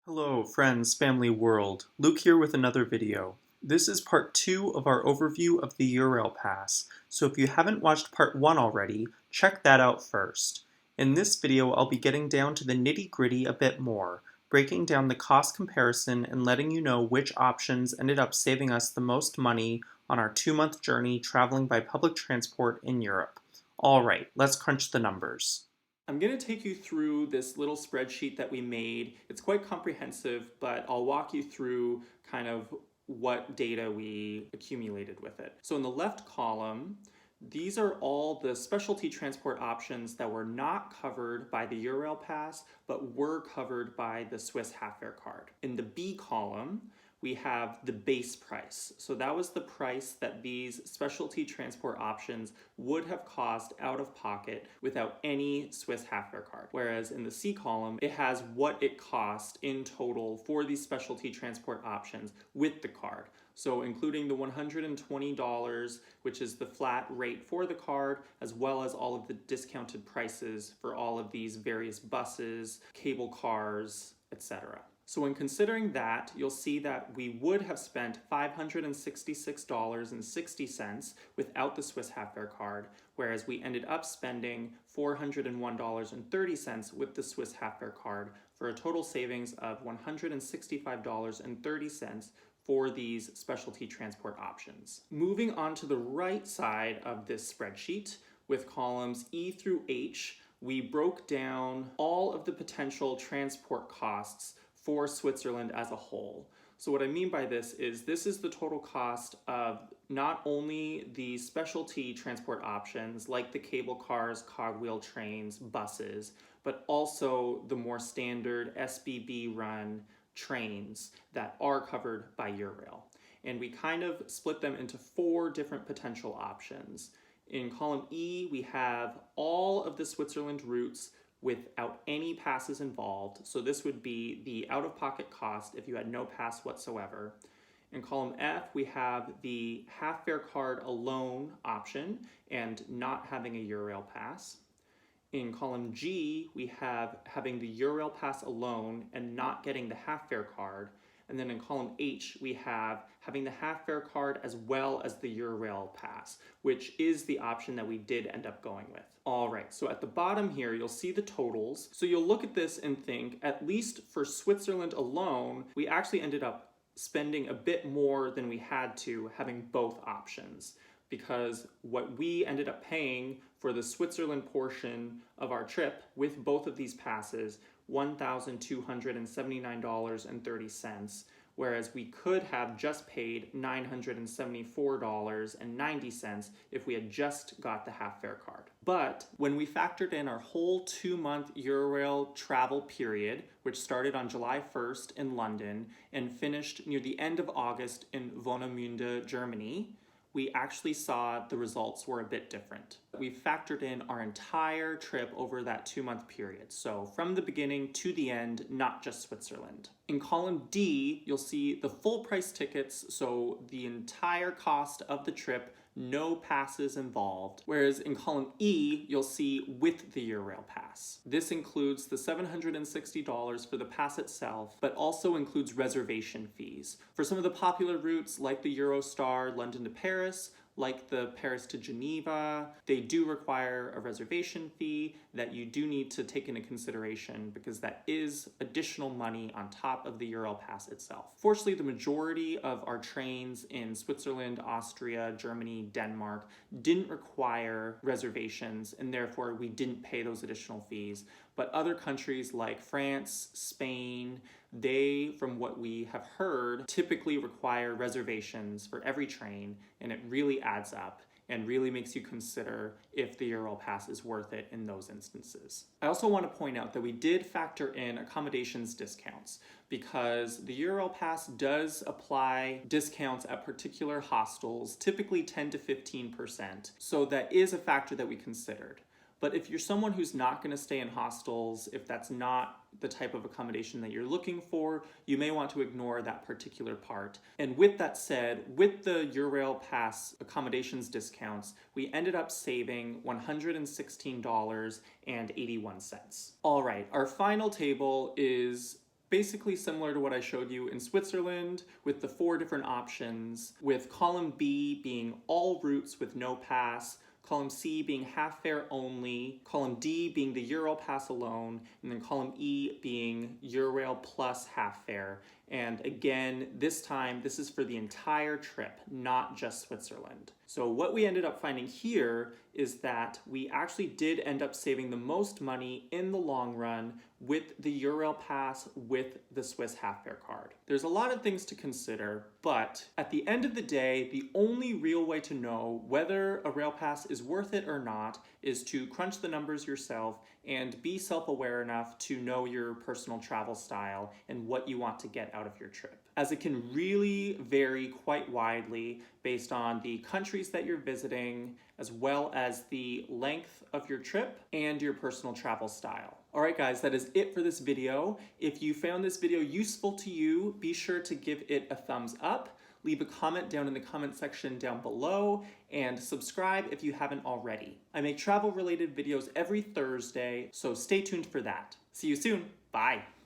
Hello friends, family, world. Luke here with another video. This is part 2 of our overview of the Eurail Pass, so if you haven't watched part 1 already, check that out first. In this video I'll be getting down to the nitty-gritty a bit more, breaking down the cost comparison and letting you know which options ended up saving us the most money on our 2-month journey traveling by public transport in Europe. Alright, let's crunch the numbers. I'm going to take you through this little spreadsheet that we made. It's quite comprehensive, but I'll walk you through kind of what data we accumulated with it. So in the left column, these are all the specialty transport options that were not covered by the Eurail Pass, but were covered by the Swiss half-fare card. In the B column, we have the base price. So that was the price that these specialty transport options would have cost out of pocket without any Swiss half-fare card. Whereas in the C column, it has what it cost in total for these specialty transport options with the card. So including the $120, which is the flat rate for the card, as well as all of the discounted prices for all of these various buses, cable cars, etc. So when considering that, you'll see that we would have spent $566.60 without the Swiss half-fare card, whereas we ended up spending $401.30 with the Swiss half-fare card for a total savings of $165.30 for these specialty transport options. Moving on to the right side of this spreadsheet, with columns E through H, we broke down all of the potential transport costs for Switzerland as a whole. So what I mean by this is the total cost of not only the specialty transport options like the cable cars, cogwheel trains, buses, but also the more standard SBB run trains that are covered by Eurail. And we kind of split them into 4 different potential options. In column E, we have all of the Switzerland routes without any passes involved. So this would be the out-of-pocket cost if you had no pass whatsoever. In column F, we have the half-fare card alone option and not having a Eurail pass. In column G, we have having the Eurail pass alone and not getting the half-fare card. And then in column H, we have having the half-fare card as well as the Eurail pass, which is the option that we did end up going with. All right, so at the bottom here, you'll see the totals. So you'll look at this and think, at least for Switzerland alone, we actually ended up spending a bit more than we had to having both options, because what we ended up paying for the Switzerland portion of our trip with both of these passes, $1,279.30, whereas we could have just paid $974.90 if we had just got the half-fare card. But when we factored in our whole 2-month Eurail travel period, which started on July 1st in London and finished near the end of August in Warnemünde, Germany, we actually saw the results were a bit different. We factored in our entire trip over that 2-month period, so from the beginning to the end, not just Switzerland. In column D, you'll see the full price tickets, so the entire cost of the trip, no passes involved, whereas in column E, you'll see with the Eurail pass. This includes the $760 for the pass itself, but also includes reservation fees. For some of the popular routes like the Eurostar London to Paris, like the Paris to Geneva, they do require a reservation fee that you do need to take into consideration because that is additional money on top of the Eurail pass itself. Fortunately, the majority of our trains in Switzerland, Austria, Germany, Denmark didn't require reservations, and therefore we didn't pay those additional fees. But other countries like France, Spain, they, from what we have heard, typically require reservations for every train, and it really adds up and really makes you consider if the Eurail pass is worth it in those instances. I also want to point out that we did factor in accommodations discounts because the Eurail pass does apply discounts at particular hostels, typically 10 to 15%. So that is a factor that we considered. But if you're someone who's not going to stay in hostels, if that's not the type of accommodation that you're looking for, you may want to ignore that particular part. And with that said, with the Eurail Pass accommodations discounts, we ended up saving $116.81. All right, our final table is Basically similar to what I showed you in Switzerland with the 4 different options, with column B being all routes with no pass, column C being half fare only, column D being the Eurail pass alone, and then column E being Eurail plus half fare. And again, this time, this is for the entire trip, not just Switzerland. So what we ended up finding here is that we actually did end up saving the most money in the long run with the Eurail pass with the Swiss half fare card. There's a lot of things to consider, but at the end of the day, the only real way to know whether a rail pass is worth it or not is to crunch the numbers yourself and be self-aware enough to know your personal travel style and what you want to get out of your trip, as it can really vary quite widely based on the countries that you're visiting, as well as the length of your trip and your personal travel style. All right, guys, that is it for this video. If you found this video useful to you, be sure to give it a thumbs up, leave a comment down in the comment section down below, and subscribe if you haven't already. I make travel-related videos every Thursday, so stay tuned for that. See you soon. Bye.